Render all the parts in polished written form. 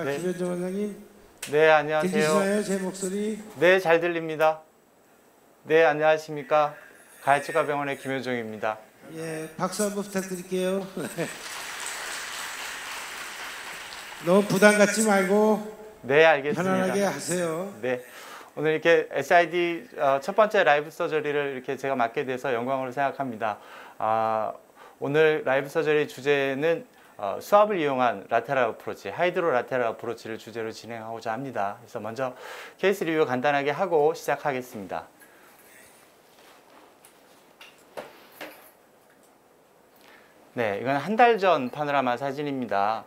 네. 김현정 원장님. 네, 안녕하세요. 들리시나요? 제 목소리? 네, 잘 들립니다. 네, 안녕하십니까. 가해치과병원의 김효정입니다. 예, 박수 한번 부탁드릴게요. 너무 부담 갖지 말고 네, 알겠습니다. 편안하게 하세요. 네, 오늘 이렇게 SID 첫 번째 라이브 서저리를 이렇게 제가 맡게 돼서 영광으로 생각합니다. 오늘 라이브 서저리 주제는 수압을 이용한 라테랄 어프로치, 하이드로 라테랄 어프로치를 주제로 진행하고자 합니다. 그래서 먼저 케이스 리뷰 간단하게 하고 시작하겠습니다. 네, 이건 한 달 전 파노라마 사진입니다.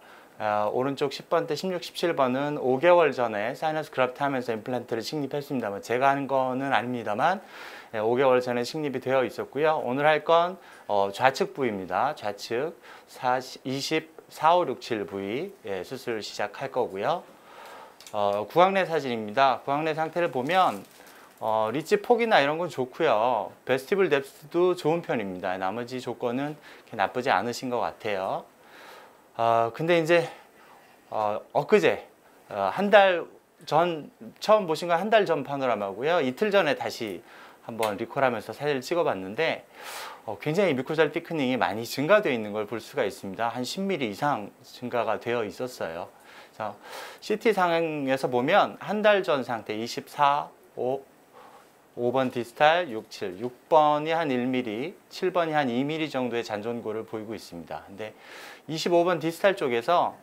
오른쪽 10번대, 16, 17번은 5개월 전에 사이너스 그래프트 하면서 임플란트를 식립했습니다. 제가 하는 거는 아닙니다만 5개월 전에 식립이 되어 있었고요. 오늘 할 건 좌측 부위입니다. 좌측 24, 5, 6, 7 부위 수술 시작할 거고요. 구강내 사진입니다. 구강내 상태를 보면 리치 폭이나 이런 건 좋고요. 베스티블 뎁스도 좋은 편입니다. 나머지 조건은 나쁘지 않으신 것 같아요. 근데 이제 엊그제 한 달 전 처음 보신 건 한 달 전 파노라마고요. 이틀 전에 다시 한번 리콜하면서 사진을 찍어봤는데 굉장히 뮤코잘 티크닝이 많이 증가되어 있는 걸 볼 수가 있습니다. 한 10mm 이상 증가가 되어 있었어요. 그래서 CT 상황에서 보면 한 달 전 상태 24, 5번 디스탈 6, 7, 6번이 한 1mm, 7번이 한 2mm 정도의 잔존골을 보이고 있습니다. 근데 25번 디스탈 쪽에서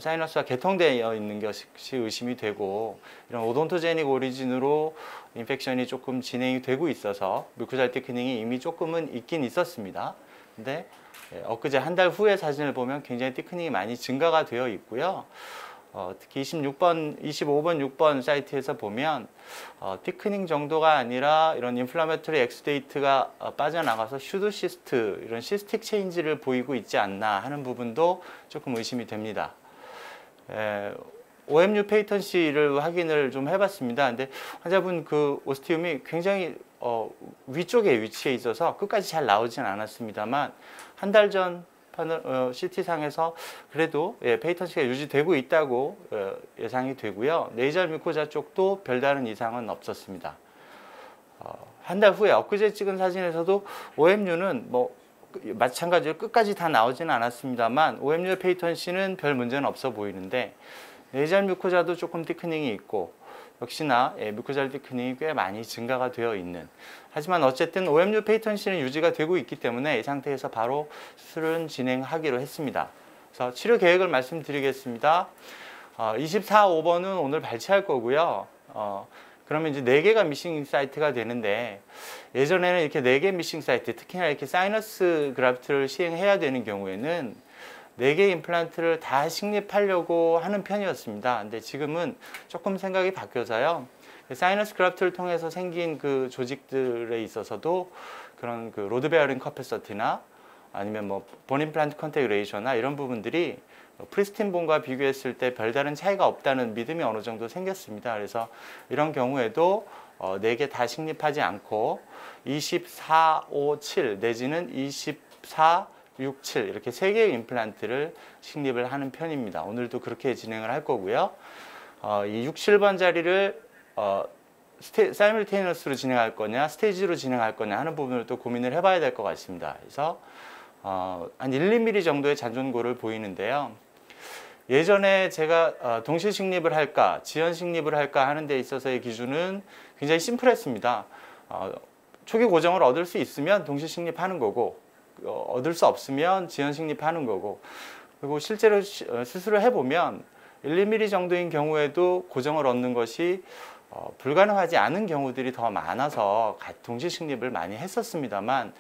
사이너스가 개통되어 있는 것이 의심이 되고 이런 오돈토제닉 오리진으로 인펙션이 조금 진행이 되고 있어서 뮤코잘 티크닝이 이미 조금은 있긴 있었습니다. 근데 엊그제 한 달 후의 사진을 보면 굉장히 티크닝이 많이 증가가 되어 있고요. 특히 25번, 6번 사이트에서 보면 티크닝 정도가 아니라 이런 인플라메토리 엑스데이트가 빠져나가서 슈도시스트, 이런 시스틱 체인지를 보이고 있지 않나 하는 부분도 조금 의심이 됩니다. OMU 페이턴시를 확인을 좀 해봤습니다. 근데 환자분 그 오스티움이 굉장히 위쪽에 위치해 있어서 끝까지 잘 나오진 않았습니다만 한 달 전 CT상에서 그래도 페이턴시가 유지되고 있다고 예상이 되고요. 네이절 뮤코자 쪽도 별다른 이상은 없었습니다. 한 달 후에 엊그제 찍은 사진에서도 OMU는 뭐 마찬가지로 끝까지 다 나오지는 않았습니다만 OMU의 페이턴시는 별 문제는 없어 보이는데 네이절 뮤코자도 조금 티크닝이 있고 역시나 뮤코잘 티크닝이 꽤 많이 증가가 되어 있는, 하지만 어쨌든 OMU 페이턴시는 유지가 되고 있기 때문에 이 상태에서 바로 수술은 진행하기로 했습니다. 그래서 치료 계획을 말씀드리겠습니다. 24, 5번은 오늘 발치할 거고요. 그러면 이제 4개가 미싱 사이트가 되는데 예전에는 이렇게 4개 미싱 사이트, 특히나 이렇게 사이너스 그래프트를 시행해야 되는 경우에는 4개 임플란트를 다 식립하려고 하는 편이었습니다. 근데 지금은 조금 생각이 바뀌어서요. 사이너스 그래프트를 통해서 생긴 그 조직들에 있어서도 그런 그 로드 베어링 커패서티나 아니면 뭐 본 임플란트 컨택 레이셔나 이런 부분들이 프리스틴 본과 비교했을 때 별다른 차이가 없다는 믿음이 어느 정도 생겼습니다. 그래서 이런 경우에도 4개 다 식립하지 않고 24, 5, 7 내지는 24, 6, 7 이렇게 3개의 임플란트를 식립을 하는 편입니다. 오늘도 그렇게 진행을 할 거고요. 이 6, 7번 자리를 사이멀테이너스로 진행할 거냐 스테이지로 진행할 거냐 하는 부분을 또 고민을 해봐야 될 것 같습니다. 그래서 한 1, 2mm 정도의 잔존골을 보이는데요. 예전에 제가 동시 식립을 할까 지연 식립을 할까 하는 데 있어서의 기준은 굉장히 심플했습니다. 초기 고정을 얻을 수 있으면 동시 식립하는 거고 얻을 수 없으면 지연 식립하는 거고, 그리고 실제로 수술을 해보면 1, 2mm 정도인 경우에도 고정을 얻는 것이 불가능하지 않은 경우들이 더 많아서 동시 식립을 많이 했었습니다만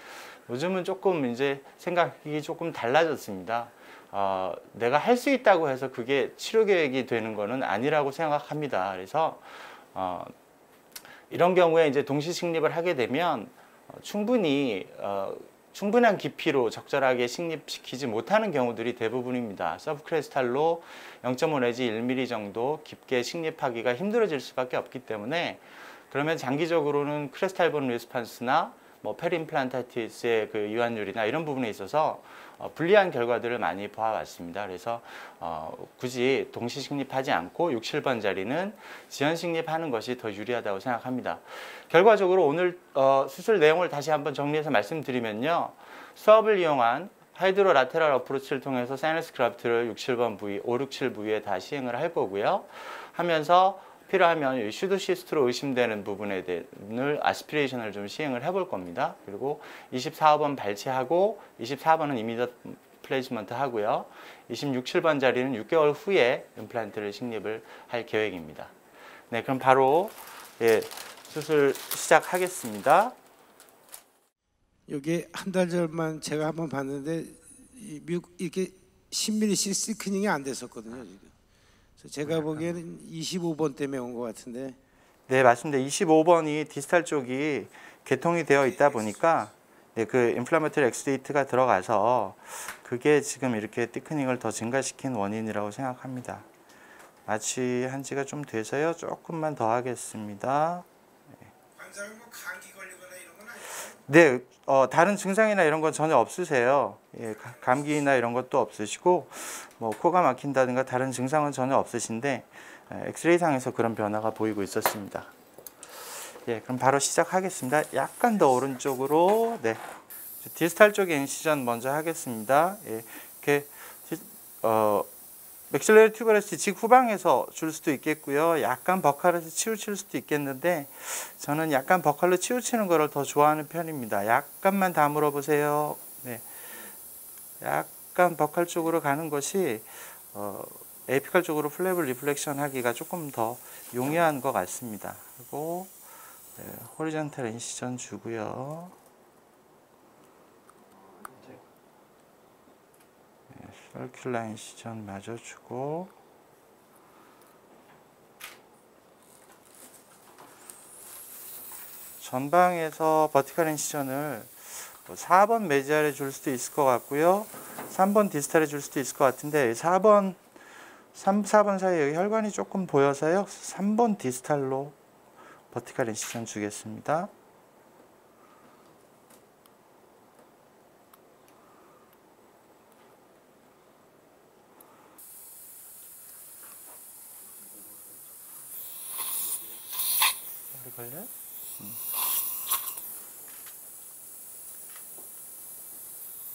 요즘은 조금 이제 생각이 조금 달라졌습니다. 내가 할 수 있다고 해서 그게 치료 계획이 되는 것은 아니라고 생각합니다. 그래서 이런 경우에 이제 동시 식립을 하게 되면 충분한 깊이로 적절하게 식립시키지 못하는 경우들이 대부분입니다. 서브크레스탈로 0.5 내지 1mm 정도 깊게 식립하기가 힘들어질 수밖에 없기 때문에, 그러면 장기적으로는 크레스탈본 리스판스나 뭐 페리임플란타티스의 그 이완율이나 이런 부분에 있어서 불리한 결과들을 많이 보아왔습니다. 그래서 굳이 동시 식립하지 않고 6, 7번 자리는 지연 식립하는 것이 더 유리하다고 생각합니다. 결과적으로 오늘 수술 내용을 다시 한번 정리해서 말씀드리면요. 수압을 이용한 하이드로 라테랄 어프로치를 통해서 사이너스 그라프트를 6, 7번 부위, 5, 6, 7 부위에 다 시행을 할 거고요. 하면서 필요하면 슈도시스트로 의심되는 부분에 대한 아스피레이션을 좀 시행을 해볼 겁니다. 그리고 24번 발치하고 24번은 이미디엇 플레이스먼트 하고요. 26, 7번 자리는 6개월 후에 임플란트를 식립을 할 계획입니다. 네, 그럼 바로 수술 시작하겠습니다. 여기 한 달 전만 제가 한번 봤는데 이렇게 10mm씩 시크닝이 안 됐었거든요. 지금. 그래서 제가 보기에는 25번 때문에 온 것 같은데. 네, 맞습니다. 25번이 디스탈 쪽이 개통이 되어 있다 보니까 그 인플라메터리 엑스데이트가 들어가서 그게 지금 이렇게 티크닝을 더 증가시킨 원인이라고 생각합니다. 마취한 지가 좀 돼서요. 조금만 더 하겠습니다. 관장은 뭐 감기 걸리거나 이런 건 아니죠? 네, 다른 증상이나 이런 건 전혀 없으세요. 예, 감기나 이런 것도 없으시고, 뭐 코가 막힌다든가 다른 증상은 전혀 없으신데 엑스레이상에서 그런 변화가 보이고 있었습니다. 예, 그럼 바로 시작하겠습니다. 약간 더 오른쪽으로, 네, 디스탈 쪽의 인시전 먼저 하겠습니다. 예, 이렇게 맥실러리 튜버레스 직후방에서 줄 수도 있겠고요. 약간 버칼에서 치우칠 수도 있겠는데 저는 약간 버칼로 치우치는 거를 더 좋아하는 편입니다. 약간만 다물어 보세요. 네, 약간 버칼 쪽으로 가는 것이 에이피칼 쪽으로 플랩을 리플렉션 하기가 조금 더 용이한 것 같습니다. 그리고 네, 호리전탈 인시전 주고요. 서큘라 인시전 마저 주고 전방에서 버티칼 인시전을 4번 메지알에 줄 수도 있을 것 같고요. 3번 디스탈에 줄 수도 있을 것 같은데 4번 3, 4번 사이에 여기 혈관이 조금 보여서요. 3번 디스탈로 버티칼 인시전 주겠습니다. 걸려?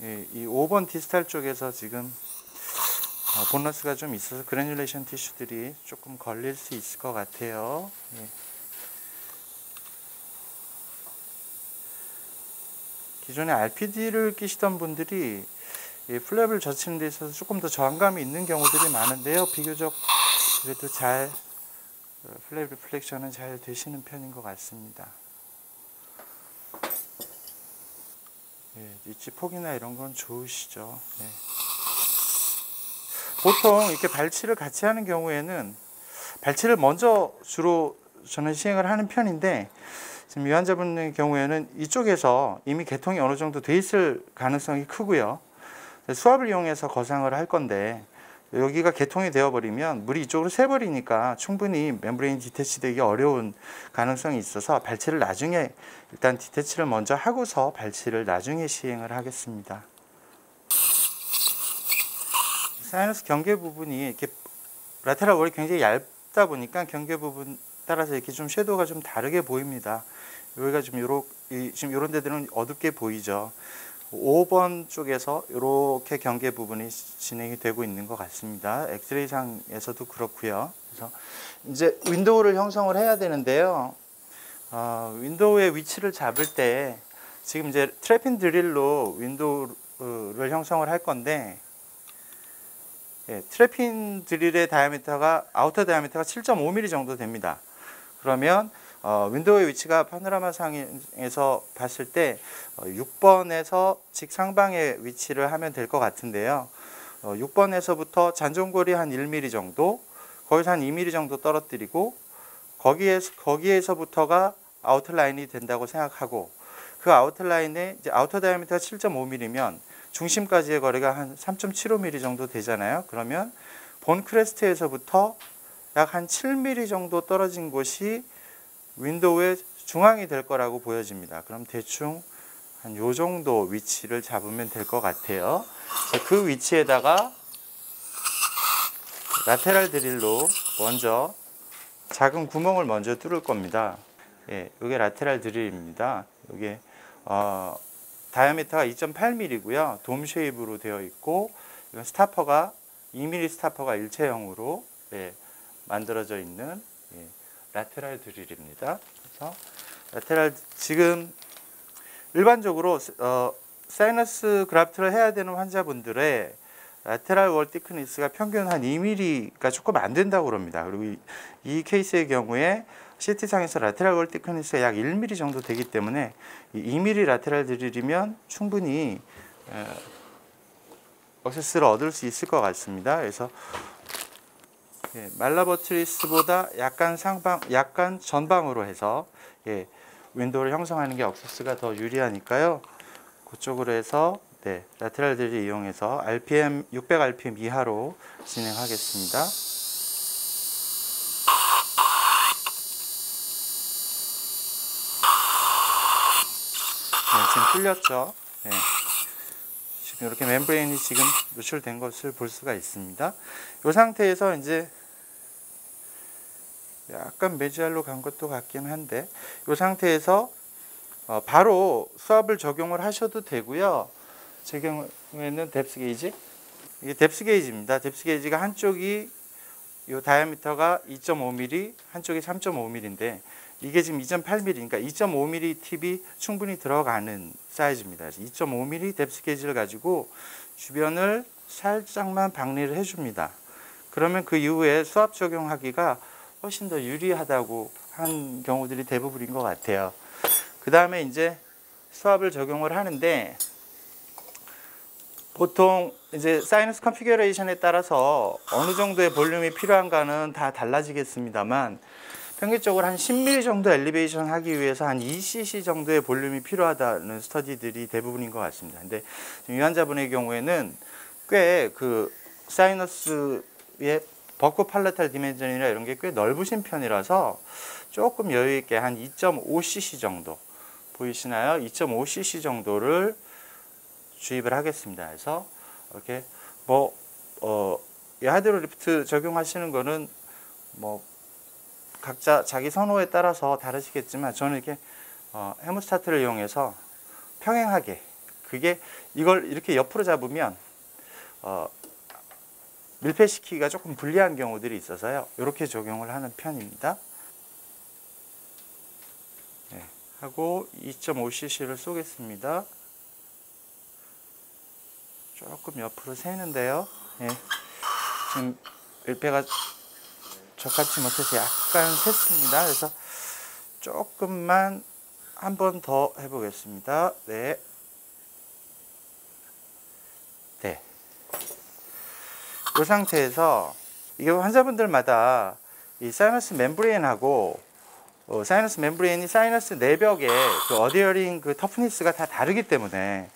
예, 이 5번 디스탈 쪽에서 지금 보너스가 좀 있어서 그래듈레이션 티슈들이 조금 걸릴 수 있을 것 같아요. 예. 기존에 RPD를 끼시던 분들이 플랩을 젖히는 데 있어서 조금 더 저항감이 있는 경우들이 많은데요. 비교적 그래도 잘 플랩 리플렉션은 잘 되시는 편인 것 같습니다. 예, 위치 폭이나 이런 건 좋으시죠. 네. 보통 이렇게 발치를 같이 하는 경우에는 발치를 먼저 주로 저는 시행을 하는 편인데 지금 이 환자분의 경우에는 이쪽에서 이미 개통이 어느 정도 돼 있을 가능성이 크고요. 수압을 이용해서 거상을 할 건데 여기가 개통이 되어버리면 물이 이쪽으로 새버리니까 충분히 멤브레인 디태치 되기 어려운 가능성이 있어서 발치를 나중에 일단 디태치를 먼저 하고서 발치를 나중에 시행을 하겠습니다. 사이너스 경계 부분이 이렇게 라테랄 월이 굉장히 얇다 보니까 경계 부분 따라서 이렇게 좀 섀도우가 좀 다르게 보입니다. 여기가 지금 이런 데들은 어둡게 보이죠. 5번 쪽에서 이렇게 경계 부분이 진행이 되고 있는 것 같습니다. 엑스레이상에서도 그렇고요. 그래서 이제 윈도우를 형성을 해야 되는데요. 윈도우의 위치를 잡을 때 지금 이제 트래핀 드릴로 윈도우를 형성을 할 건데 트래핀 드릴의 다이아미터가 아우터 다이아미터가 7.5mm 정도 됩니다. 그러면 윈도우의 위치가 파노라마 상에서 봤을 때 6번에서 직상방의 위치를 하면 될 것 같은데요. 6번에서부터 잔존골이 한 1mm 정도, 거기서 한 2mm 정도 떨어뜨리고 거기에서부터가 아웃라인이 된다고 생각하고 그 아웃라인에 이제 아우터 다이아미터가 7.5mm면 중심까지의 거리가 한 3.75mm 정도 되잖아요. 그러면 본 크레스트에서부터 약 한 7mm 정도 떨어진 곳이 윈도우의 중앙이 될 거라고 보여집니다. 그럼 대충 한 요 정도 위치를 잡으면 될 것 같아요. 그 위치에다가 라테랄 드릴로 먼저 작은 구멍을 먼저 뚫을 겁니다. 예, 이게 라테랄 드릴입니다. 이게 다이아미터가 2.8mm고요. 돔 쉐입으로 되어 있고, 이건 스타퍼가 2mm 스타퍼가 일체형으로 만들어져 있는 라테랄 드릴입니다. 그래서 라테랄 지금 일반적으로 사이너스 그라프트를 해야 되는 환자분들의 라테랄 월 티크니스가 평균 한 2mm가 조금 안 된다고 그럽니다. 그리고 이 케이스의 경우에 CT상에서 라테랄 월 티크니스가 약 1mm 정도 되기 때문에 2mm 라테랄 드릴이면 충분히 억세스를 얻을 수 있을 것 같습니다. 그래서 말라버트리스보다 약간 전방으로 해서 윈도우를 형성하는 게 억세스가 더 유리하니까요. 그쪽으로 해서 라테랄 드릴 이용해서 RPM 600rpm 이하로 진행하겠습니다. 지금 뚫렸죠. 지금 이렇게 멤브레인이 지금 노출된 것을 볼 수가 있습니다. 이 상태에서 이제 약간 메지알로 간 것도 같긴 한데, 이 상태에서 바로 수압을 적용을 하셔도 되고요. 제 경우에는 뎁스 게이지, 이게 뎁스 게이지입니다. 뎁스 게이지가 한쪽이 이 다이아미터가 2.5mm, 한쪽이 3.5mm인데 이게 지금 2.8mm, 그러니까 2.5mm 팁이 충분히 들어가는 사이즈입니다. 2.5mm 뎁스 게이지를 가지고 주변을 살짝만 박리를 해줍니다. 그러면 그 이후에 수압 적용하기가 훨씬 더 유리하다고 한 경우들이 대부분인 것 같아요. 그 다음에 이제 수압을 적용을 하는데, 보통 이제 사이너스 컨피규레이션에 따라서 어느 정도의 볼륨이 필요한가는 다 달라지겠습니다만, 평균적으로 한 10mm 정도 엘리베이션 하기 위해서 한 2cc 정도의 볼륨이 필요하다는 스터디들이 대부분인 것 같습니다. 근데 이 환자분의 경우에는 꽤 그 사이너스의 버코 팔레탈 디멘전이나 이런 게 꽤 넓으신 편이라서 조금 여유 있게 한 2.5cc 정도 보이시나요? 2.5cc 정도를 주입을 하겠습니다. 그래서 이렇게 이 하이드로리프트 적용하시는 거는 각자 자기 선호에 따라서 다르시겠지만, 저는 이렇게 헤모스타트를 이용해서 평행하게, 그게 이걸 이렇게 옆으로 잡으면 밀폐시키기가 조금 불리한 경우들이 있어서요. 이렇게 적용을 하는 편입니다. 하고 2.5cc를 쏘겠습니다. 조금 옆으로 새는데요. 지금 밀폐가 적합치 못해서 약간 샜습니다. 그래서 조금만 한 번 더 해보겠습니다. 네. 이 상태에서 이게 환자분들마다 이 사이너스 멤브레인하고 사이너스 멤브레인이 사이너스 내벽의 그 어디어링 그 터프니스가 다 다르기 때문에,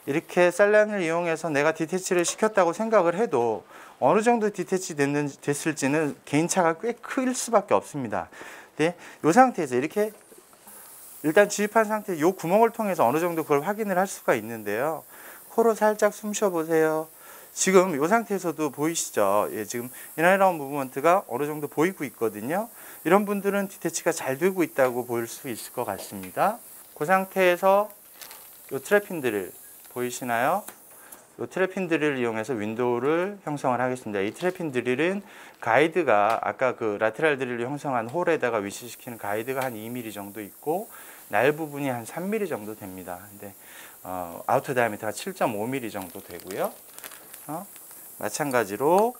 이렇게 셀란을 이용해서 내가 디태치를 시켰다고 생각을 해도 어느 정도 디태치 됐을지는 개인차가 꽤 클 수밖에 없습니다. 근데 이 상태에서 이렇게 일단 주입한 상태, 이 구멍을 통해서 어느 정도 그걸 확인을 할 수가 있는데요. 코로 살짝 숨 쉬어보세요. 지금 이 상태에서도 보이시죠? 지금 이너라운 무브먼트가 어느 정도 보이고 있거든요. 이런 분들은 디태치가 잘 되고 있다고 보일 수 있을 것 같습니다. 그 상태에서 이 트랩핀 드릴 보이시나요? 이 트랩핀 드릴을 이용해서 윈도우를 형성을 하겠습니다. 이 트랩핀 드릴은 가이드가 아까 그 라테랄 드릴을 형성한 홀에다가 위치시키는 가이드가 한 2mm 정도 있고, 날 부분이 한 3mm 정도 됩니다. 근데 아우터 다이아미터가 7.5mm 정도 되고요. 마찬가지로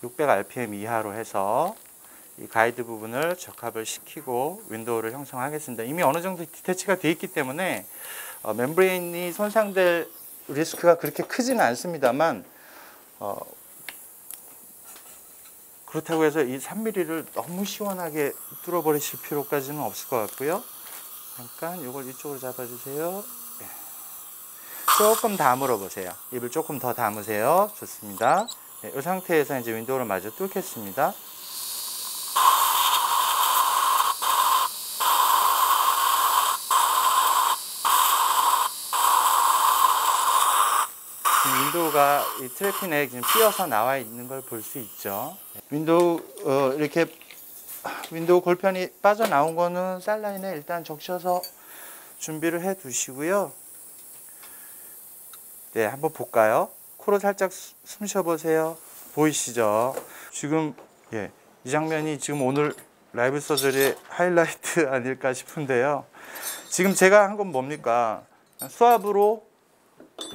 600rpm 이하로 해서 이 가이드 부분을 적합을 시키고 윈도우를 형성하겠습니다. 이미 어느 정도 디태치가 되어 있기 때문에 멤브레인이 손상될 리스크가 그렇게 크지는 않습니다만, 그렇다고 해서 이 3mm를 너무 시원하게 뚫어버리실 필요까지는 없을 것 같고요. 잠깐 이걸 이쪽으로 잡아주세요. 조금 다물어 보세요. 입을 조금 더 담으세요. 좋습니다. 이 상태에서 이제 윈도우를 마저 뚫겠습니다. 윈도우가 이 트래핀에 지금 띄어서 나와 있는 걸 볼 수 있죠. 윈도우 이렇게 윈도우 골편이 빠져나온 거는 셀라인에 일단 적셔서 준비를 해 두시고요. 네, 한번 볼까요? 코로 살짝 숨 쉬어보세요. 보이시죠? 지금 이 장면이 지금 오늘 라이브 서저리의 하이라이트 아닐까 싶은데요. 지금 제가 한 건 뭡니까? 수압으로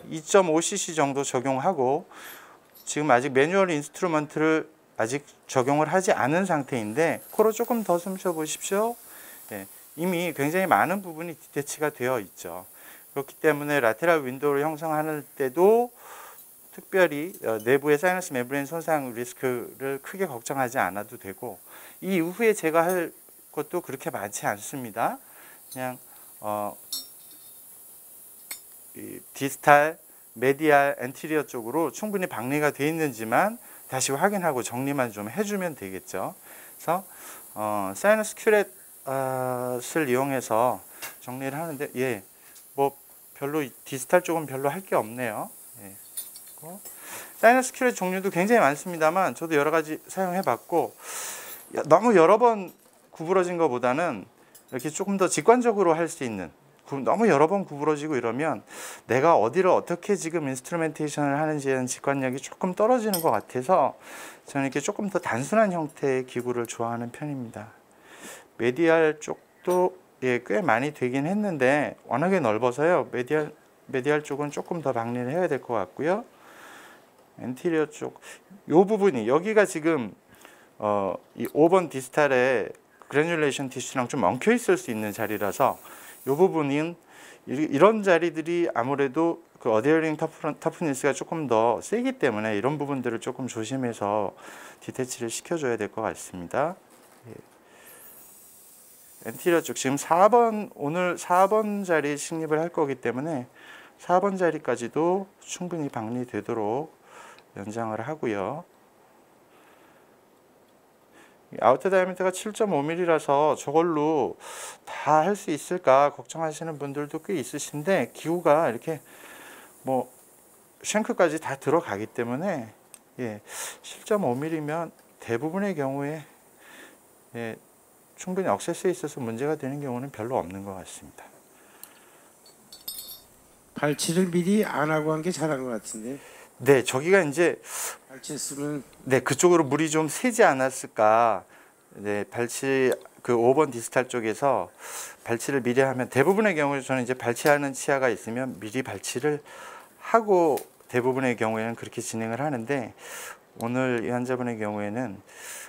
2.5cc 정도 적용하고 지금 아직 매뉴얼 인스트루먼트를 아직 적용을 하지 않은 상태인데 코로 조금 더 숨 쉬어 보십시오. 이미 굉장히 많은 부분이 디태치가 되어 있죠. 그렇기 때문에 라테랄 윈도우를 형성할 때도 특별히 내부의 사이너스 멤브레인 손상 리스크를 크게 걱정하지 않아도 되고, 이 이후에 제가 할 것도 그렇게 많지 않습니다. 그냥 이 디스탈, 메디알, 엔티리어 쪽으로 충분히 박리가 되어 있는지만 다시 확인하고 정리만 좀 해주면 되겠죠. 그래서 사이너스 큐렛을 이용해서 정리를 하는데 뭐 별로 디스탈 쪽은 별로 할 게 없네요. 사이너스 큐렛 종류도 굉장히 많습니다만 저도 여러 가지 사용해 봤고, 너무 여러 번 구부러진 것보다는 이렇게 조금 더 직관적으로 할 수 있는, 너무 여러 번 구부러지고 이러면 내가 어디를 어떻게 지금 인스트루멘테이션을 하는지에 대한 직관력이 조금 떨어지는 것 같아서 저는 이렇게 조금 더 단순한 형태의 기구를 좋아하는 편입니다. 메디알 쪽도 꽤 많이 되긴 했는데 워낙에 넓어서요. 메디알 쪽은 조금 더 박리를 해야 될 것 같고요. 엔티리어 쪽, 요 부분이 여기가 지금 이 5번 디스탈의 그래듈레이션 티슈랑 좀 엉켜 있을 수 있는 자리라서 요 부분은 이런 자리들이 아무래도 그 어데어링 터프니스가 조금 더 세기 때문에 이런 부분들을 조금 조심해서 디태치를 시켜줘야 될 것 같습니다. 엔티리어 쪽 지금 4번, 오늘 4번 자리 식립을 할 거기 때문에 4번 자리까지도 충분히 박리되도록 연장을 하고요. 아우터 다이아미터가 7.5mm라서 저걸로 다 할 수 있을까 걱정하시는 분들도 꽤 있으신데, 기구가 이렇게 뭐 쉔크까지 다 들어가기 때문에 7.5mm면 대부분의 경우에 충분히 억세스에 있어서 문제가 되는 경우는 별로 없는 것 같습니다. 발치를 미리 안 하고 한 게 잘한 것 같은데. 네, 저기가 이제 발치했으면 그쪽으로 물이 좀 새지 않았을까. 발치 그 5번 디스탈 쪽에서 발치를 미리 하면, 대부분의 경우에 저는 이제 발치하는 치아가 있으면 미리 발치를 하고 대부분의 경우에는 그렇게 진행을 하는데, 오늘 이 환자분의 경우에는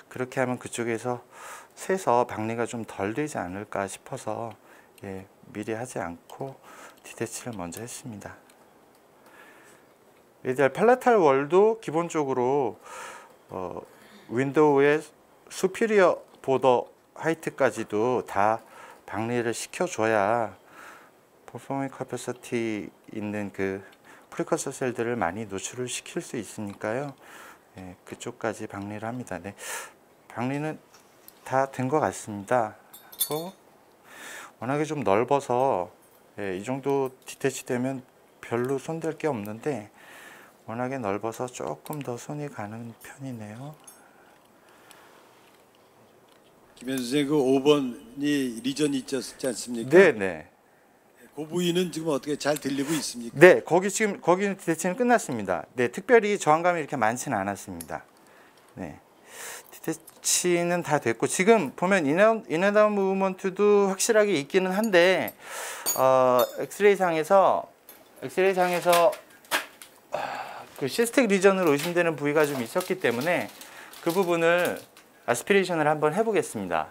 그렇게 하면 그쪽에서 새서 박리가 좀 덜 되지 않을까 싶어서 미리 하지 않고 디태치를 먼저 했습니다. 메디알 팔라탈 월도 기본적으로 윈도우의 수피리어 보더 하이트까지도 다 박리를 시켜줘야 퍼포밍 카패시티 있는 그 프리커서 셀들을 많이 노출을 시킬 수 있으니까요. 그쪽까지 박리를 합니다. 박리는 다 된 것 같습니다. 워낙에 좀 넓어서 이 정도 디태치 되면 별로 손댈 게 없는데, 워낙에 넓어서 조금 더 손이 가는 편이네요. 김현 선생님, 그 5번이 리전이 있지 않습니까? 네네. 그 부위는 지금 어떻게 잘 들리고 있습니까? 네, 거기는 디태치는 끝났습니다. 특별히 저항감이 이렇게 많지는 않았습니다. 디태치는 다 됐고, 지금 보면 인앤아웃 무브먼트도 확실하게 있기는 한데, 엑스레이 상에서 그 시스텍 리전으로 의심되는 부위가 좀 있었기 때문에 그 부분을 아스피레이션을 한번 해보겠습니다.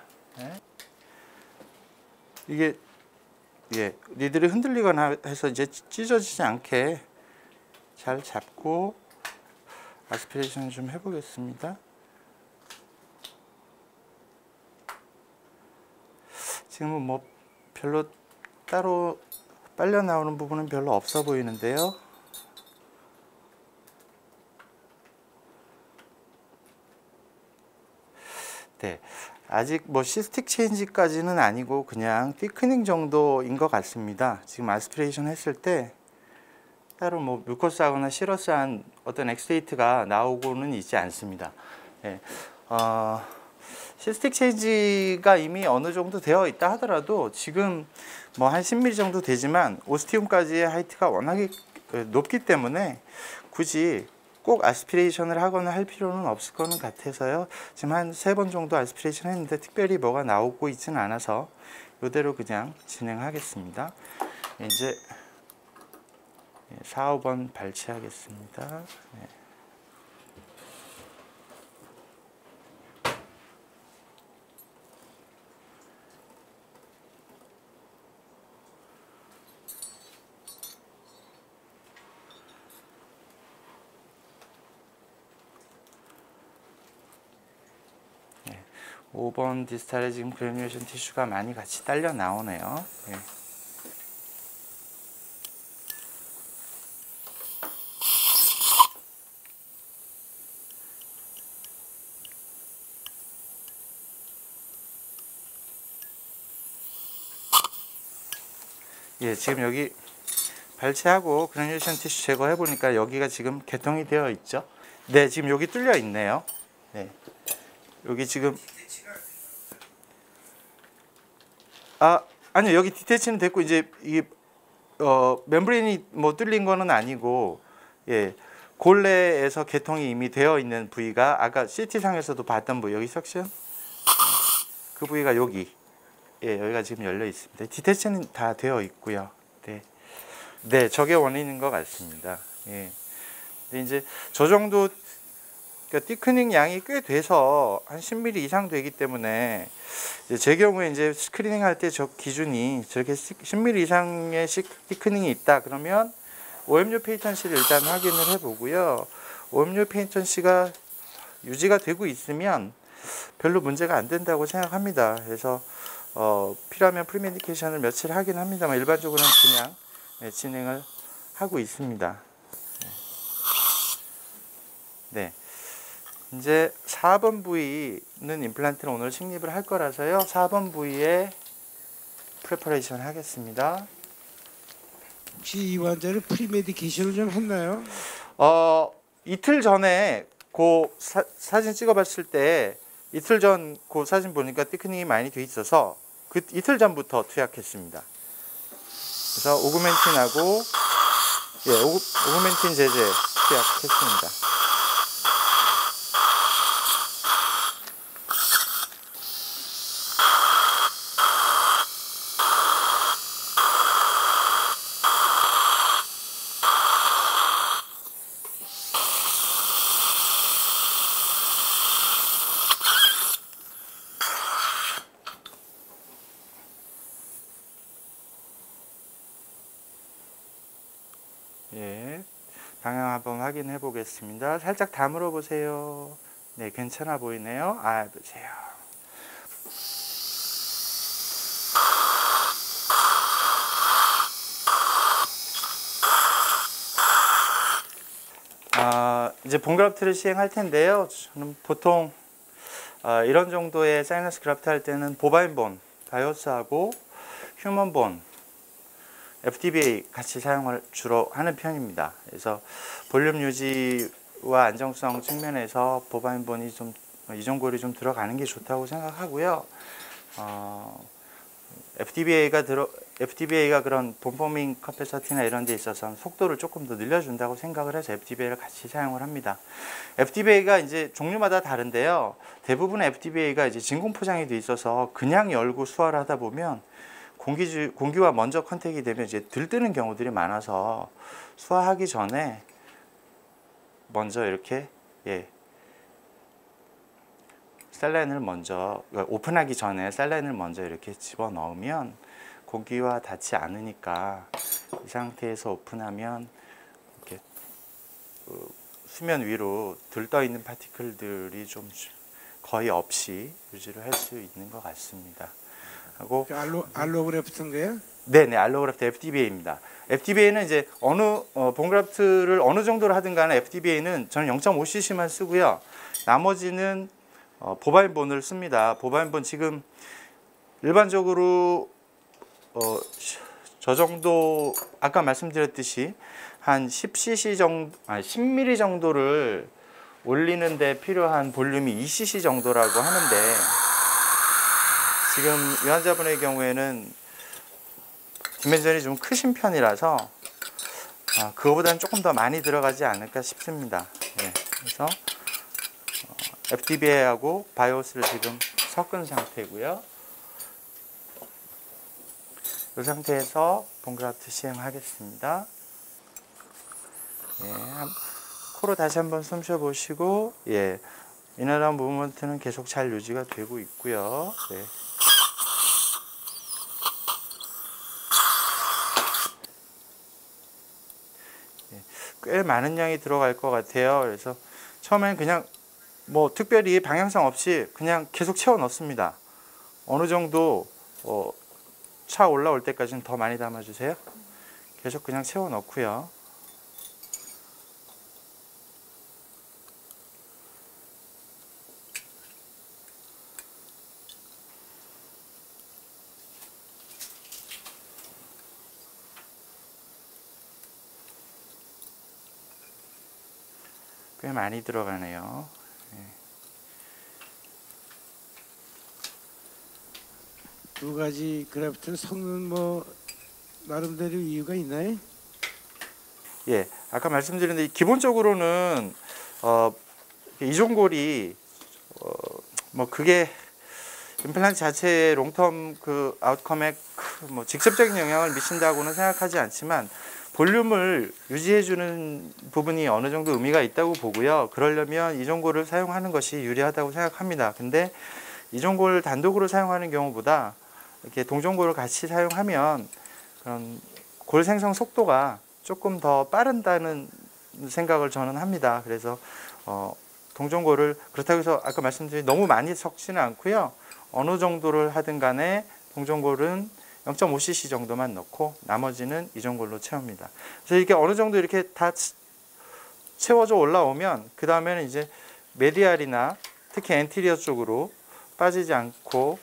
이게 니들이 흔들리거나 해서 이제 찢어지지 않게 잘 잡고 아스피레이션 좀 해보겠습니다. 지금은 뭐 별로 따로 빨려 나오는 부분은 별로 없어 보이는데요. 아직 뭐 시스틱 체인지까지는 아니고 그냥 티크닝 정도인 것 같습니다. 지금 아스피레이션 했을 때 따로 뭐 뮤커스하거나 시러스한 어떤 엑스테이트가 나오고는 있지 않습니다. 예. 시스틱 체인지가 이미 어느 정도 되어 있다 하더라도 지금 뭐 한 10mm 정도 되지만 오스티움까지의 하이트가 워낙에 높기 때문에 굳이 꼭 아스피레이션을 하거나 할 필요는 없을 거는 같아서요. 지금 한 3번 정도 아스피레이션 했는데 특별히 뭐가 나오고 있지는 않아서 이대로 그냥 진행하겠습니다. 이제 4, 5번 발치하겠습니다. 네. 네. 5번 디스탈에 지금 그래뉴레이션 티슈가 많이 같이 딸려 나오네요. 네. 예, 지금 여기 발치하고 그래뉴레이션 티슈 제거해 보니까 여기가 지금 개통이 되어 있죠. 네, 지금 여기 뚫려 있네요. 네, 여기 지금 아니요, 여기 디테치는 됐고 이제 이 멤브레인이 뭐 뚫린 거는 아니고 예, 골레에서 개통이 이미 되어 있는 부위가 아까 CT 상에서도 봤던 부위 여기 석션 그 부위가 여기 예, 여기가 지금 열려 있습니다. 디테치는 다 되어 있고요. 네, 네, 저게 원인인 것 같습니다. 예, 근데 이제 저 정도 그러니까 티크닝 양이 꽤 돼서 한 10mm 이상 되기 때문에 이제 제 경우에 이제 스크리닝 할 때 저 기준이 저렇게 10mm 이상의 티크닝이 있다 그러면 OMU 페이턴시를 일단 확인을 해보고요. OMU 페이턴시가 유지가 되고 있으면 별로 문제가 안 된다고 생각합니다. 그래서 필요하면 프리메디케이션을 며칠 하긴 합니다만 일반적으로는 그냥 네, 진행을 하고 있습니다. 네. 이제 4번 부위는 임플란트를 오늘 식립을 할 거라서요. 4번 부위에 프레퍼레이션 하겠습니다. 혹시 이 환자를 프리메디케이션을 좀 했나요? 이틀 전에 그 사진 찍어봤을 때 이틀 전 그 사진 보니까 티크닝이 많이 돼 있어서 그 이틀 전부터 투약했습니다. 그래서 오그멘틴하고 예, 오그멘틴 제제 투약했습니다. 예, 방향 한번 확인해 보겠습니다. 살짝 다물어 보세요. 네, 괜찮아 보이네요. 보세요. 이제 본그라프트를 시행할 텐데요. 저는 보통 이런 정도의 사이너스 그라프트 할 때는 보바인본, 다이오스하고 휴먼본 FTBA 같이 사용을 주로 하는 편입니다. 그래서 볼륨 유지와 안정성 측면에서 보바인본이 좀 이전골이 좀 들어가는 게 좋다고 생각하고요. FTBA가 그런 본포밍 커패서티나 이런 데 있어서는 속도를 조금 더 늘려준다고 생각을 해서 FTBA를 같이 사용을 합니다. FTBA가 이제 종류마다 다른데요. 대부분 FTBA가 이제 진공 포장이 돼 있어서 그냥 열고 수화를 하다 보면 공기와 먼저 컨택이 되면 이제 들뜨는 경우들이 많아서 수화하기 전에 먼저 이렇게 셀라인을 먼저 오픈하기 전에 셀라인을 먼저 이렇게 집어 넣으면 공기와 닿지 않으니까 이 상태에서 오픈하면 이렇게 수면 위로 들떠 있는 파티클들이 좀 거의 없이 유지를 할 수 있는 것 같습니다. 하고 알로그래프트인가요? 네네, 알로그래프트 FTBA입니다. FTBA는 이제 본그라프트를 어느 정도로 하든 간에 FTBA는 저는 0.5cc만 쓰고요. 나머지는 보바인본을 씁니다. 보바인본 지금 일반적으로 저 정도 아까 말씀드렸듯이 한 10cc 정도, 10mm 정도를 올리는데 필요한 볼륨이 2cc 정도라고 하는데, 지금 이 환자분의 경우에는 디멘전이 좀 크신 편이라서 그거보다는 조금 더 많이 들어가지 않을까 싶습니다. 예, 그래서 FDBA하고 바이오스를 지금 섞은 상태고요. 이 상태에서 본그라프트 시행하겠습니다. 예, 코로 다시 한번 숨 쉬어 보시고, 예, 이너라운 무브먼트는 계속 잘 유지가 되고 있고요. 네. 꽤 많은 양이 들어갈 것 같아요. 그래서 처음엔 그냥 뭐 특별히 방향성 없이 그냥 계속 채워 넣습니다. 어느 정도 차 올라올 때까지는 더 많이 담아주세요. 계속 그냥 채워 넣고요. 꽤 많이 들어가네요. 두 가지 그래프트를 섞는 뭐 나름대로 이유가 있나요? 예, 아까 말씀드렸는데 기본적으로는 이종골이 뭐 그게 임플란트 자체의 롱텀 그 아웃컴에 뭐 직접적인 영향을 미친다고는 생각하지 않지만 볼륨을 유지해주는 부분이 어느 정도 의미가 있다고 보고요. 그러려면 이종골을 사용하는 것이 유리하다고 생각합니다. 근데 이종골 단독으로 사용하는 경우보다 이렇게 동종골을 같이 사용하면 그런 골 생성 속도가 조금 더 빠른다는 생각을 저는 합니다. 그래서 동종골을 그렇다고 해서 아까 말씀드린 너무 많이 섞지는 않고요. 어느 정도를 하든 간에 동종골은 0.5cc 정도만 넣고 나머지는 이종골로 채웁니다. 그래서 이렇게 어느 정도 이렇게 다 채워져 올라오면 그 다음에는 이제 메디알이나 특히 엔티리어 쪽으로 빠지지 않고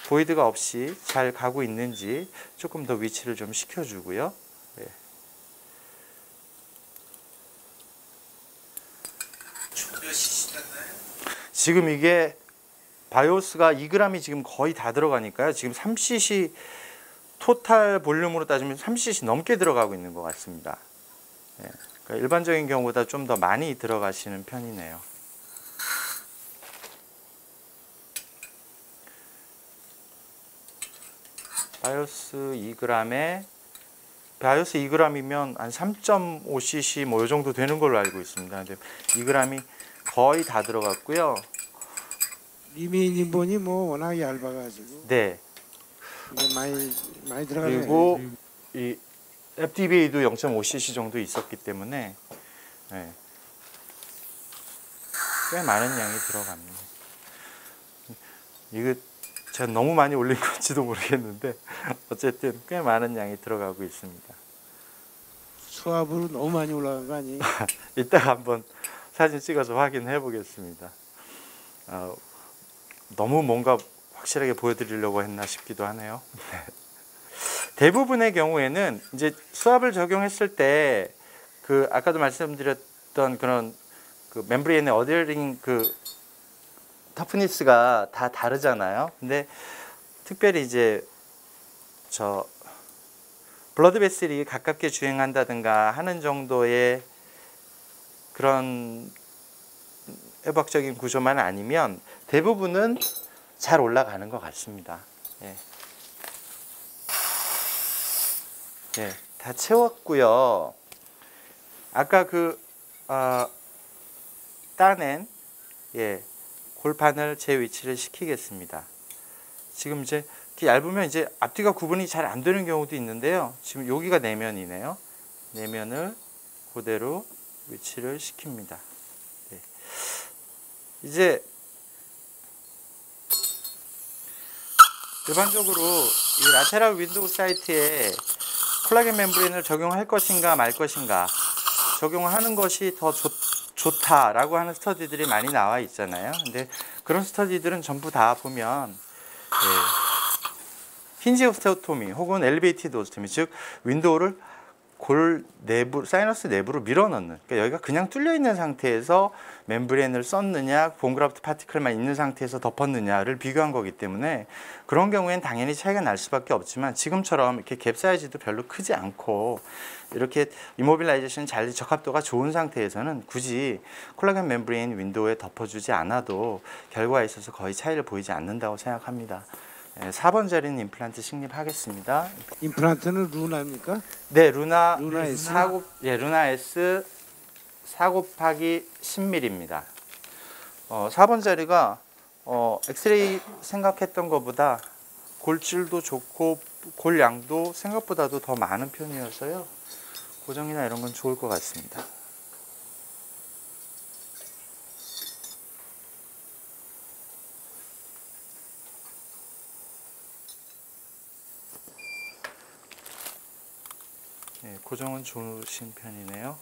보이드가 없이 잘 가고 있는지 조금 더 위치를 좀 시켜주고요. 네. 몇 cc 됐나요? 지금 이게 바이오스가 2g이 지금 거의 다 들어가니까요. 지금 3cc 토탈 볼륨으로 따지면 3cc 넘게 들어가고 있는 것 같습니다. 네. 그러니까 일반적인 경우보다 좀 더 많이 들어가시는 편이네요. 바이오스 2g에 바이오스 2g이면 한 3.5cc 뭐 이 정도 되는 걸로 알고 있습니다. 근데 2g이 거의 다 들어갔고요. 리메인본이 뭐 워낙 얇아가지고 네. 이게 많이 들어가네요. 그리고 이 FDBA도 0.5cc 정도 있었기 때문에 네. 꽤 많은 양이 들어갑니다. 이거 제가 너무 많이 올린 건지도 모르겠는데 어쨌든 꽤 많은 양이 들어가고 있습니다. 수압으로 너무 많이 올라간 거 아니에요? 이따가 한번 사진 찍어서 확인해 보겠습니다. 너무 뭔가 확실하게 보여드리려고 했나 싶기도 하네요. 대부분의 경우에는 이제 수압을 적용했을 때 그 아까도 말씀드렸던 그런 그 멤브레인의 어데어링 그 터프니스가 다 다르잖아요. 근데 특별히 이제 저 블러드 베슬이 가깝게 주행한다든가 하는 정도의 그런 해박적인 구조만 아니면 대부분은 잘 올라가는 것 같습니다. 예. 예, 다 채웠고요. 아까 그 따낸 골판을 제 위치를 시키겠습니다. 지금 이제 이렇게 얇으면 이제 앞뒤가 구분이 잘 안 되는 경우도 있는데요. 지금 여기가 내면이네요. 내면을 그대로 위치를 시킵니다. 네. 이제 일반적으로 이 라테럴 윈도우 사이트에 콜라겐 멤브레인을 적용할 것인가 말 것인가 적용하는 것이 더 좋다라고 하는 스터디들이 많이 나와 있잖아요. 근데 그런 스터디들은 전부 다 보면 힌지 오스테오토미 혹은 엘리베이티드 오스토미, 즉 윈도우를 골 내부, 사이너스 내부로 밀어넣는, 그러니까 여기가 그냥 뚫려 있는 상태에서 멤브레인을 썼느냐, 본그라프트 파티클만 있는 상태에서 덮었느냐를 비교한 거기 때문에 그런 경우엔 당연히 차이가 날 수밖에 없지만, 지금처럼 이렇게 갭 사이즈도 별로 크지 않고 이렇게 이모빌라이제이션 잘 적합도가 좋은 상태에서는 굳이 콜라겐 멤브레인 윈도우에 덮어주지 않아도 결과에 있어서 거의 차이를 보이지 않는다고 생각합니다. 4번 자리는 임플란트 식립하겠습니다. 임플란트는 루나입니까? 네, 루나 S? 루나 S 4 곱하기 10mm입니다. 4번 자리가 엑스레이 생각했던 것보다 골질도 좋고 골량도 생각보다도 더 많은 편이어서요. 고정이나 이런 건 좋을 것 같습니다. 네, 고정은 좋으신 편이네요.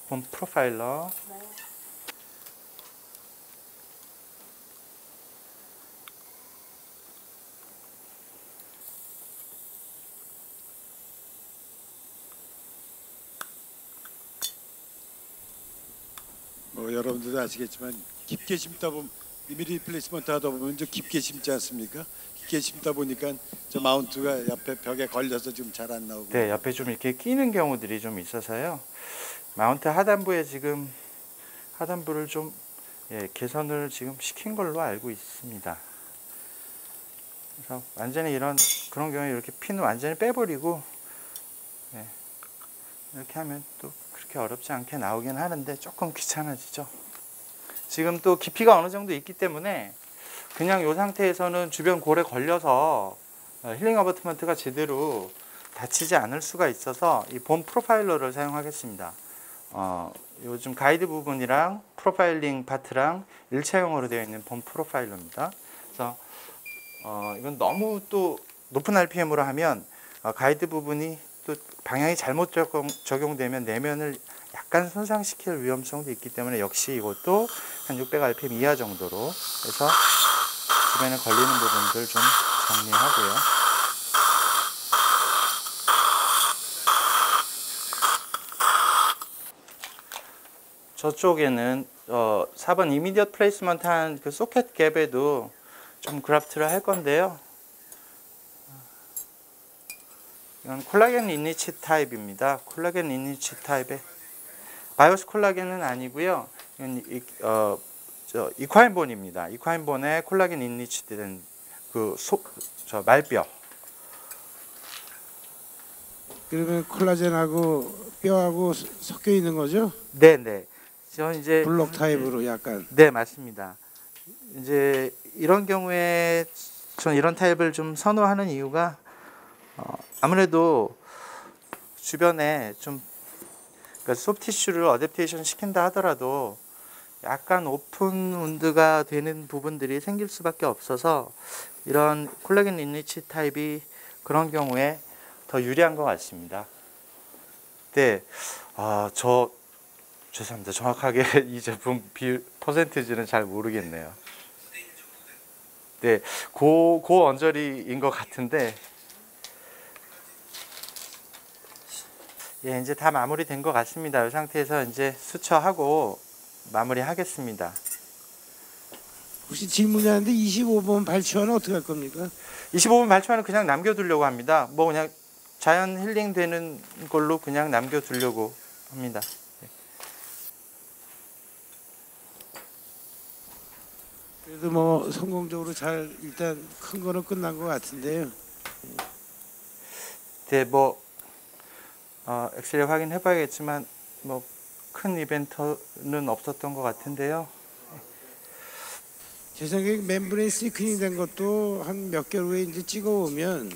본 프로파일러. 뭐 여러분들도 아시겠지만 깊게 심다 보면 리플레이스먼트 하다 보면 좀 깊게 심지 않습니까? 깊게 심다 보니까 저 마운트가 옆에 벽에 걸려서 지금 잘 안 나오고. 네, 옆에 좀 이렇게 끼는 경우들이 좀 있어서요. 마운트 하단부에 지금 하단부를 좀 개선을 지금 시킨 걸로 알고 있습니다. 그래서 완전히 그런 경우에 이렇게 핀을 완전히 빼버리고 이렇게 하면 또 그렇게 어렵지 않게 나오긴 하는데 조금 귀찮아지죠. 지금 또 깊이가 어느 정도 있기 때문에 그냥 이 상태에서는 주변 골에 걸려서 힐링 어버트먼트가 제대로 닫히지 않을 수가 있어서 이 본 프로파일러를 사용하겠습니다. 요즘 가이드 부분이랑 프로파일링 파트랑 일체형으로 되어 있는 본 프로파일러입니다. 그래서 이건 너무 또 높은 RPM으로 하면 가이드 부분이 또 방향이 잘못 적용되면 내면을 약간 손상시킬 위험성도 있기 때문에 역시 이것도 한 600rpm 이하 정도로 해서 주변에 걸리는 부분들 좀 정리하고요. 저쪽에는 4번 이미디엇 플레이스먼트 한 그 소켓 갭에도 좀 그래프트를 할 건데요. 이건 콜라겐 리니치 타입입니다. 콜라겐 리니치 타입의 바이오스 콜라겐은 아니고요. 이건 이콰인본입니다. 이콰인본에 콜라겐 리니치된 말뼈. 그러면 콜라겐하고 뼈하고 섞여 있는 거죠? 네. 저 이제 블록 타입으로 약간. 네, 맞습니다. 이제 이런 경우에 전 이런 타입을 좀 선호하는 이유가 아무래도 주변에 좀 그러니까 소프티슈를 어댑테이션 시킨다 하더라도 약간 오픈 운드가 되는 부분들이 생길 수밖에 없어서 이런 콜라겐 리니치 타입이 그런 경우에 더 유리한 것 같습니다. 네, 죄송합니다. 정확하게 이 제품 퍼센티지는 잘 모르겠네요. 네, 고 언저리인 것 같은데, 이제 다 마무리된 것 같습니다. 이 상태에서 이제 수처하고 마무리하겠습니다. 혹시 질문이 하는데 25번 발표는 어떻게 할 겁니까? 25분 발표는 그냥 남겨두려고 합니다. 뭐 그냥 자연 힐링 되는 걸로 그냥 남겨두려고 합니다. 그래도 뭐 성공적으로 잘 일단 큰 거는 끝난 것 같은데요. 네, 뭐 엑스레이 확인해 봐야겠지만 뭐 큰 이벤트는 없었던 것 같은데요. 제 생각에 멤브레인 시크닝 된 것도 한 몇 개월 후에 이제 찍어보면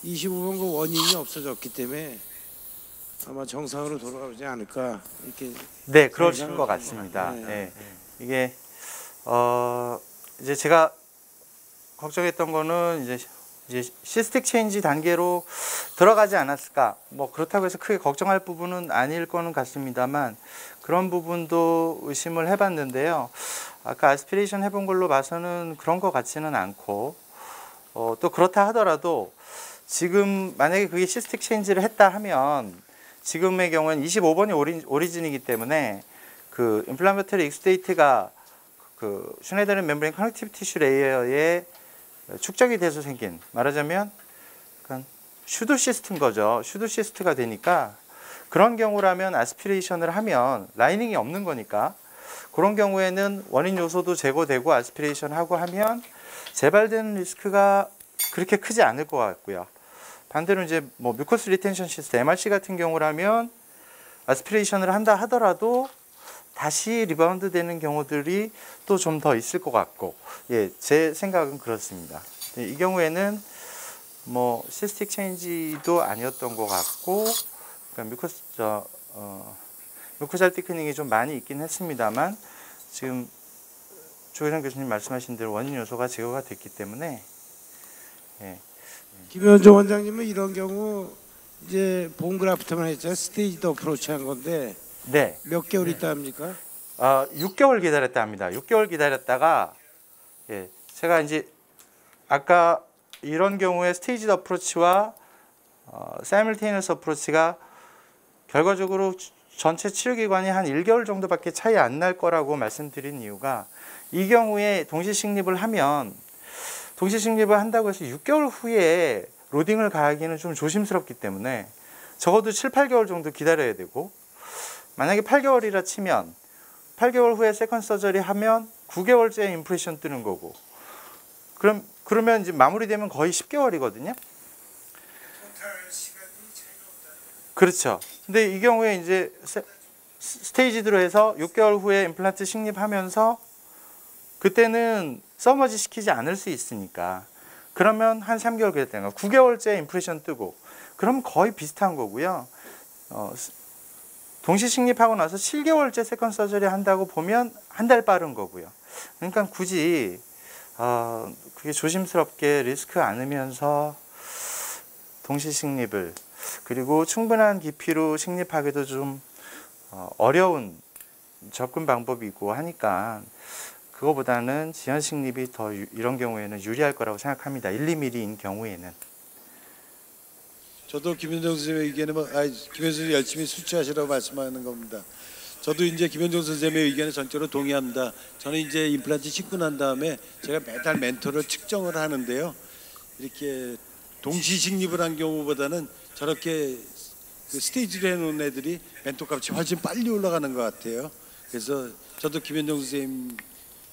25번 그 원인이 없어졌기 때문에 아마 정상으로 돌아오지 않을까 이렇게. 네, 그러신 것 같습니다. 네. 이게 이제 제가 걱정했던 거는 이제 이제 시스틱 체인지 단계로 들어가지 않았을까? 뭐 그렇다고 해서 크게 걱정할 부분은 아닐 거는 같습니다만 그런 부분도 의심을 해봤는데요. 아까 아스피레이션 해본 걸로 봐서는 그런 것 같지는 않고 또 그렇다 하더라도 지금 만약에 그게 시스틱 체인지를 했다 하면 지금의 경우는 25번이 오리진이기 때문에 그 인플라메터리 익스테이트가 그 슈네더른 멤브레인 커넥티브 티슈 레이어에 축적이 돼서 생긴, 말하자면 약간 슈도시스트인 거죠. 슈도시스트가 되니까 그런 경우라면 아스피레이션을 하면 라이닝이 없는 거니까 그런 경우에는 원인 요소도 제거되고 아스피레이션 하고 하면 재발되는 리스크가 그렇게 크지 않을 것 같고요. 반대로 이제 뭐 뮤커스 리텐션 시스템 MRC 같은 경우라면 아스피레이션을 한다 하더라도 다시 리바운드 되는 경우들이 또 좀 더 있을 것 같고, 예, 제 생각은 그렇습니다. 이 경우에는 뭐 시스틱 체인지도 아니었던 것 같고, 그러니까 뮤코잘 티크닝이 좀 많이 있긴 했습니다만 지금 조혜정 교수님 말씀하신 대로 원인 요소가 제거가 됐기 때문에, 예. 김현종 원장님은 이런 경우 이제 본 그래프트만 했잖아요. 스테이지드 어프로치 한 건데 네. 몇 개월 있다 합니까? 6개월 기다렸다 합니다. 6개월 기다렸다가, 예, 제가 이제 아까 이런 경우에 스테이지드 어프로치와 사이멀테이너스 어프로치가 결과적으로 전체 치료기관이 한 1개월 정도밖에 차이 안 날 거라고 말씀드린 이유가, 이 경우에 동시식립을 하면 동시식립을 한다고 해서 6개월 후에 로딩을 가하기는 좀 조심스럽기 때문에 적어도 7, 8개월 정도 기다려야 되고, 만약에 8개월이라 치면 8개월 후에 세컨 서저리 하면 9개월째 임프레션 뜨는 거고, 그러면 이제 마무리되면 거의 10개월이거든요. 그렇죠. 근데 이 경우에 이제 스테이지드로 해서 6개월 후에 임플란트 식립하면서 그때는 서머지 시키지 않을 수 있으니까, 그러면 한 3개월 기다렸다가 9개월째 임프레션 뜨고, 그럼 거의 비슷한 거고요. 동시 식립하고 나서 7개월째 세컨 서저리 한다고 보면 한 달 빠른 거고요. 그러니까 굳이 그게 조심스럽게 리스크 안으면서 동시 식립을, 그리고 충분한 깊이로 식립하기도 좀 어려운 접근 방법이고 하니까 그거보다는 지연 식립이 더 이런 경우에는 유리할 거라고 생각합니다. 1, 2mm인 경우에는. 저도 김현정 선생님의 의견은 김현정 선생님 열심히 수치하시라고 말씀하는 겁니다. 저도 이제 김현정 선생님의 의견에 전적으로 동의합니다. 저는 이제 임플란트 싣고 난 다음에 제가 매달 멘토를 측정을 하는데요. 이렇게 동시 식립을 한 경우보다는 저렇게 그 스테이지로 해놓은 애들이 멘토 값이 훨씬 빨리 올라가는 것 같아요. 그래서 저도 김현정 선생님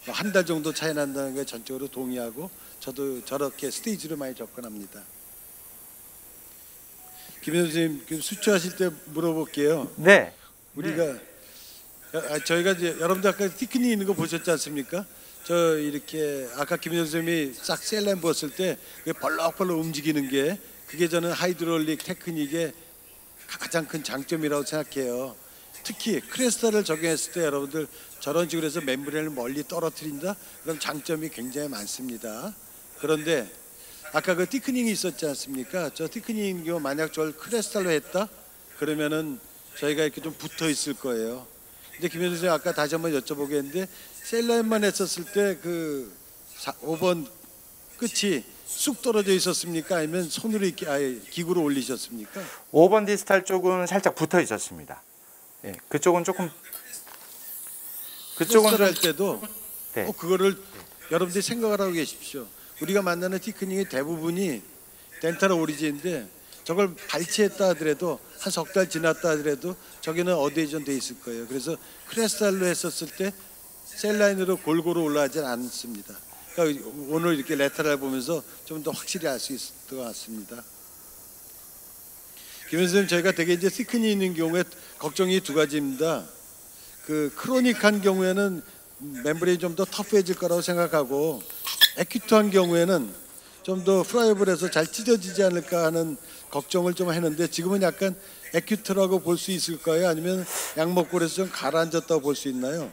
한 달 정도 차이 난다는 게 전적으로 동의하고, 저도 저렇게 스테이지로 많이 접근합니다. 김현정 선생님 수치하실 때 물어볼게요. 네. 우리가 저희가 이제 여러분들 아까 티크닝 있는 거 보셨지 않습니까? 저 이렇게 아까 김현정 선생님이 싹 셀라인 부었을 때 그게 벌럭벌럭 움직이는 게, 그게 저는 하이드롤릭 테크닉의 가장 큰 장점이라고 생각해요. 특히 크레스탈을 적용했을 때 여러분들 저런 식으로 해서 멤브레인을 멀리 떨어뜨린다? 그럼 장점이 굉장히 많습니다. 그런데 아까 그 티크닝이 있었지 않습니까? 저 티크닝 경우 만약 저를 크레스탈로 했다? 그러면은 저희가 이렇게 좀 붙어 있을 거예요. 근데 김현수 선생님 아까 다시 한번 여쭤보겠는데, 셀라인만 했었을 때 그 5번 끝이 쑥 떨어져 있었습니까? 아니면 손으로 이렇게 아예 기구로 올리셨습니까? 5번 디스탈 쪽은 살짝 붙어 있었습니다. 예, 그쪽은 조금, 그쪽은 할 때도 네. 꼭 그거를 여러분들이 생각을 하고 계십시오. 우리가 만나는 티크닝의 대부분이 덴탈 오리진인데, 저걸 발치했다 하더라도 한 석 달 지났다 하더라도 저기는 어데이션 돼 있을 거예요. 그래서 크레스탈로 했었을 때 셀라인으로 골고루 올라가지 않습니다. 그러니까 오늘 이렇게 레터럴 보면서 좀 더 확실히 알 수 있을 것 같습니다. 김 선생님, 저희가 되게 이제 티크닝 있는 경우에 걱정이 두 가지입니다. 그 크로닉한 경우에는 멤브레인이 좀 더 터프해질 거라고 생각하고, 에큐트한 경우에는 좀 더 프라이블해서 잘 찢어지지 않을까 하는 걱정을 좀 했는데, 지금은 약간 에큐트라고 볼 수 있을까요? 아니면 약 먹고 그래서 좀 가라앉았다고 볼 수 있나요?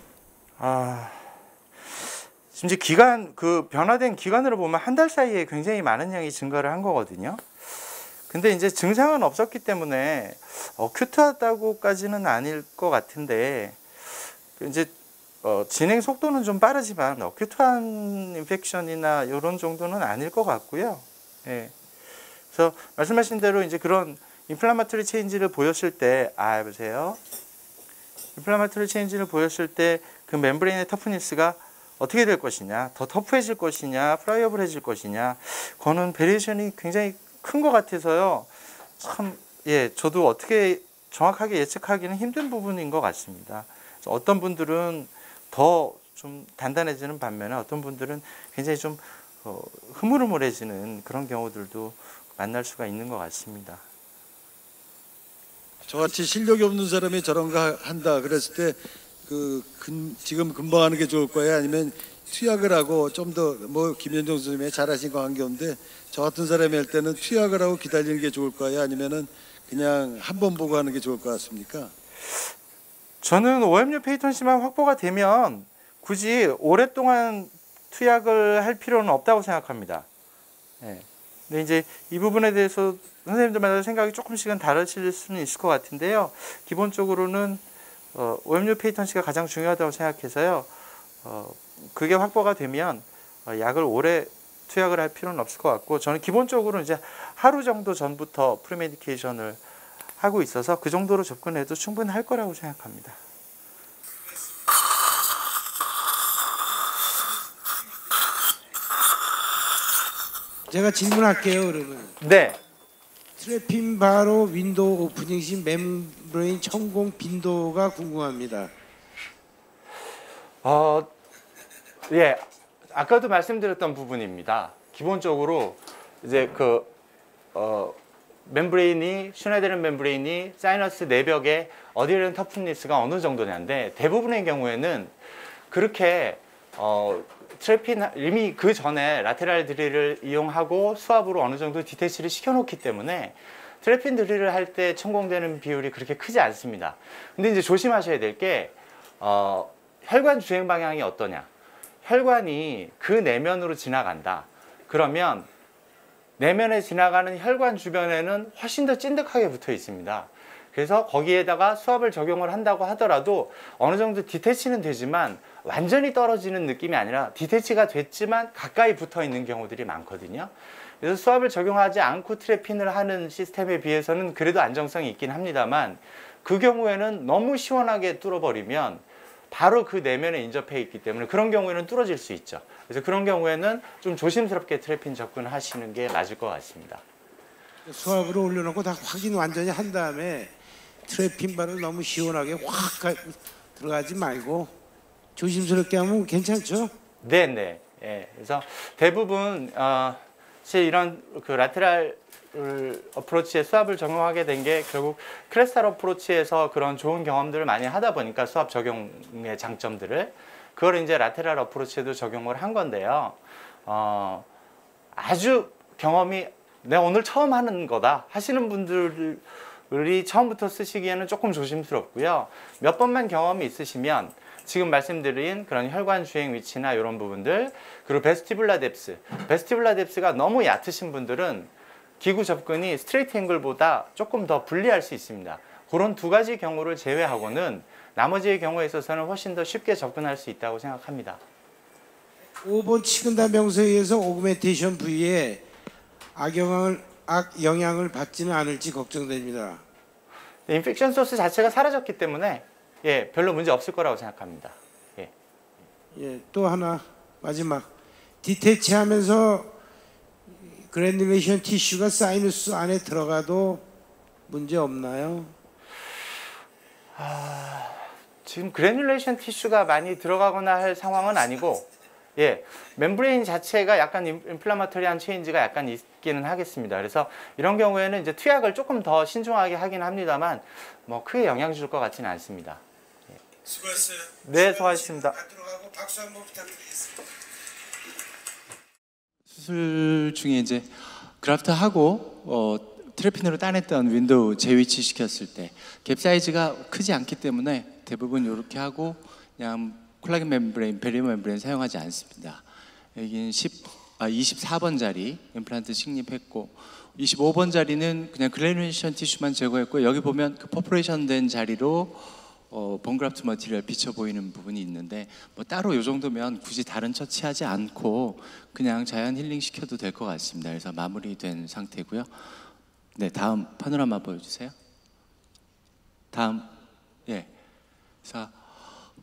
심지어 기간 그 변화된 기간으로 보면 한 달 사이에 굉장히 많은 양이 증가를 한 거거든요. 근데 이제 증상은 없었기 때문에 어큐트하다고까지는 아닐 것 같은데 이제 진행 속도는 좀 빠르지만 어큐트한 인펙션이나 이런 정도는 아닐 것 같고요. 예. 그래서 말씀하신 대로 이제 그런 인플라마토리 체인지를 보였을 때, 보세요. 인플라마토리 체인지를 보였을 때 그 멤브레인의 터프니스가 어떻게 될 것이냐, 더 터프해질 것이냐, 프라이어블해질 것이냐, 그거는 베리에이션이 굉장히 큰 것 같아서요. 참, 예, 저도 어떻게 정확하게 예측하기는 힘든 부분인 것 같습니다. 어떤 분들은 더 좀 단단해지는 반면에 어떤 분들은 굉장히 좀 흐물흐물해지는 그런 경우들도 만날 수가 있는 것 같습니다. 저같이 실력이 없는 사람이 저런 거 한다 그랬을 때 지금 금방 하는 게 좋을 거예요? 아니면 투약을 하고 좀 더 뭐 김현정 선생님이 잘하신 거 한 게 없는데 저 같은 사람이 할 때는 투약을 하고 기다리는 게 좋을 거예요? 아니면은 그냥 한 번 보고 하는 게 좋을 것 같습니까? 저는 OMU 페이턴시만 확보가 되면 굳이 오랫동안 투약을 할 필요는 없다고 생각합니다. 네. 근데 이제 이 부분에 대해서 선생님들마다 생각이 조금씩은 다르실 수는 있을 것 같은데요. 기본적으로는 OMU 페이턴시가 가장 중요하다고 생각해서요. 그게 확보가 되면 약을 오래 투약을 할 필요는 없을 것 같고, 저는 기본적으로 이제 하루 정도 전부터 프리메디케이션을 하고 있어서 그 정도로 접근해도 충분할 거라고 생각합니다. 제가 질문할게요. 그러면 네. 트래핀 바로 윈도우 오프닝 시 멤브레인 천공 빈도가 궁금합니다. 예, 아까도 말씀드렸던 부분입니다. 기본적으로 이제 멤브레인이 슈나이데른 멤브레인이 사이너스 내벽에 어디에는 터프니스가 어느 정도냐인데, 대부분의 경우에는 그렇게 트래핀 이미 그 전에 라테랄 드릴을 이용하고 수압으로 어느 정도 디테치를 시켜놓기 때문에 트래핀 드릴을 할 때 천공되는 비율이 그렇게 크지 않습니다. 근데 이제 조심하셔야 될 게 혈관 주행 방향이 어떠냐. 혈관이 그 내면으로 지나간다. 그러면 내면에 지나가는 혈관 주변에는 훨씬 더 찐득하게 붙어 있습니다. 그래서 거기에다가 수압을 적용을 한다고 하더라도 어느 정도 디테치는 되지만 완전히 떨어지는 느낌이 아니라 디테치가 됐지만 가까이 붙어 있는 경우들이 많거든요. 그래서 수압을 적용하지 않고 트래핀을 하는 시스템에 비해서는 그래도 안정성이 있긴 합니다만, 그 경우에는 너무 시원하게 뚫어버리면 바로 그 내면에 인접해 있기 때문에 그런 경우에는 뚫어질 수 있죠. 그래서 그런 경우에는 좀 조심스럽게 트래핀 접근하시는 게 맞을 것 같습니다. 수압으로 올려놓고 다 확인 완전히 한 다음에 트래핀 바를 너무 시원하게 확 들어가지 말고 조심스럽게 하면 괜찮죠? 네네. 예. 그래서 대부분 이런 그 라테랄 어프로치에 수압을 적용하게 된 게 결국 클래스탈 어프로치에서 그런 좋은 경험들을 많이 하다 보니까 수압 적용의 장점들을 그걸 이제 라테랄 어프로치에도 적용을 한 건데요. 아주 경험이 내가 오늘 처음 하는 거다 하시는 분들이 처음부터 쓰시기에는 조금 조심스럽고요. 몇 번만 경험이 있으시면 지금 말씀드린 그런 혈관 주행 위치나 이런 부분들, 그리고 베스티뷸라 뎁스가 너무 얕으신 분들은 기구 접근이 스트레이트 앵글보다 조금 더 불리할 수 있습니다. 그런 두 가지 경우를 제외하고는 나머지의 경우에 있어서는 훨씬 더 쉽게 접근할 수 있다고 생각합니다. 5번 치근다 명세에 의해서 오그멘테이션 부위에 악영향을 받지는 않을지 걱정됩니다. 인펙션 소스 자체가 사라졌기 때문에 별로 문제 없을 거라고 생각합니다. 또 하나 마지막, 디테치하면서 그래듈레이션 티슈가 사이너스 안에 들어가도 문제 없나요? 지금 그래듈레이션 티슈가 많이 들어가거나 할 상황은 아니고, 멤브레인 자체가 약간 인플라마토리한 체인지가 약간 있기는 하겠습니다. 그래서 이런 경우에는 이제 투약을 조금 더 신중하게 하긴 합니다만 뭐 크게 영향 줄 것 같지는 않습니다. 수고했어요. 네, 수고하셨습니다. 들어가고 박수 한번 부탁드리겠습니다. 수술 중에 이제 그라프트 하고 트래핀으로 따냈던 윈도우 재위치 시켰을 때 갭 사이즈가 크지 않기 때문에 대부분 이렇게 하고 그냥 콜라겐 멤브레인, 베리어 멤브레인 사용하지 않습니다. 여기는 24번짜리 임플란트 식립했고 25번짜리는 그냥 글래누레이션 티슈만 제거했고 여기 보면 그 퍼포레이션 된 자리로 본그라프트 머티리얼 비쳐 보이는 부분이 있는데 뭐 따로 이 정도면 굳이 다른 처치하지 않고 그냥 자연 힐링 시켜도 될 것 같습니다. 그래서 마무리된 상태고요. 네, 다음 파노라마 보여주세요. 다음, 예, 자,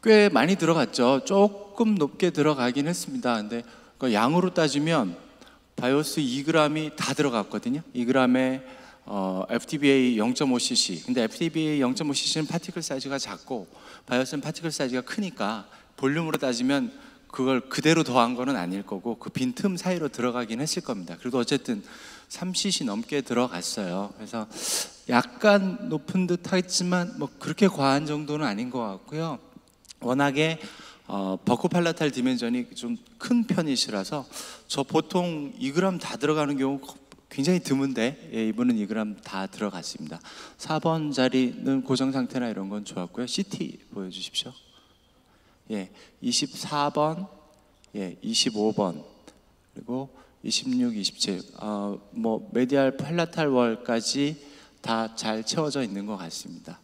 꽤 많이 들어갔죠. 조금 높게 들어가긴 했습니다. 근데 그 양으로 따지면 바이오스 2g이 다 들어갔거든요. 2g에 FTBA 0.5cc. 근데 FTBA 0.5cc는 파티클 사이즈가 작고 바이오스는 파티클 사이즈가 크니까 볼륨으로 따지면 그걸 그대로 더한 거는 아닐 거고 그 빈틈 사이로 들어가긴 했을 겁니다. 그래도 어쨌든 3cc 넘게 들어갔어요. 그래서 약간 높은 듯 하지만 뭐 그렇게 과한 정도는 아닌 것 같고요. 워낙에 버코팔라탈 디멘전이 좀 큰 편이시라서 저 보통 2g 다 들어가는 경우 굉장히 드문데 예, 이분은 2g 다 들어갔습니다. 4번 자리는 고정 상태나 이런 건 좋았고요. CT 보여주십시오. 예, 24번, 예, 25번 그리고 26, 27. 뭐 메디알 팔라탈 월까지 다 잘 채워져 있는 것 같습니다.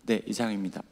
네, 이상입니다.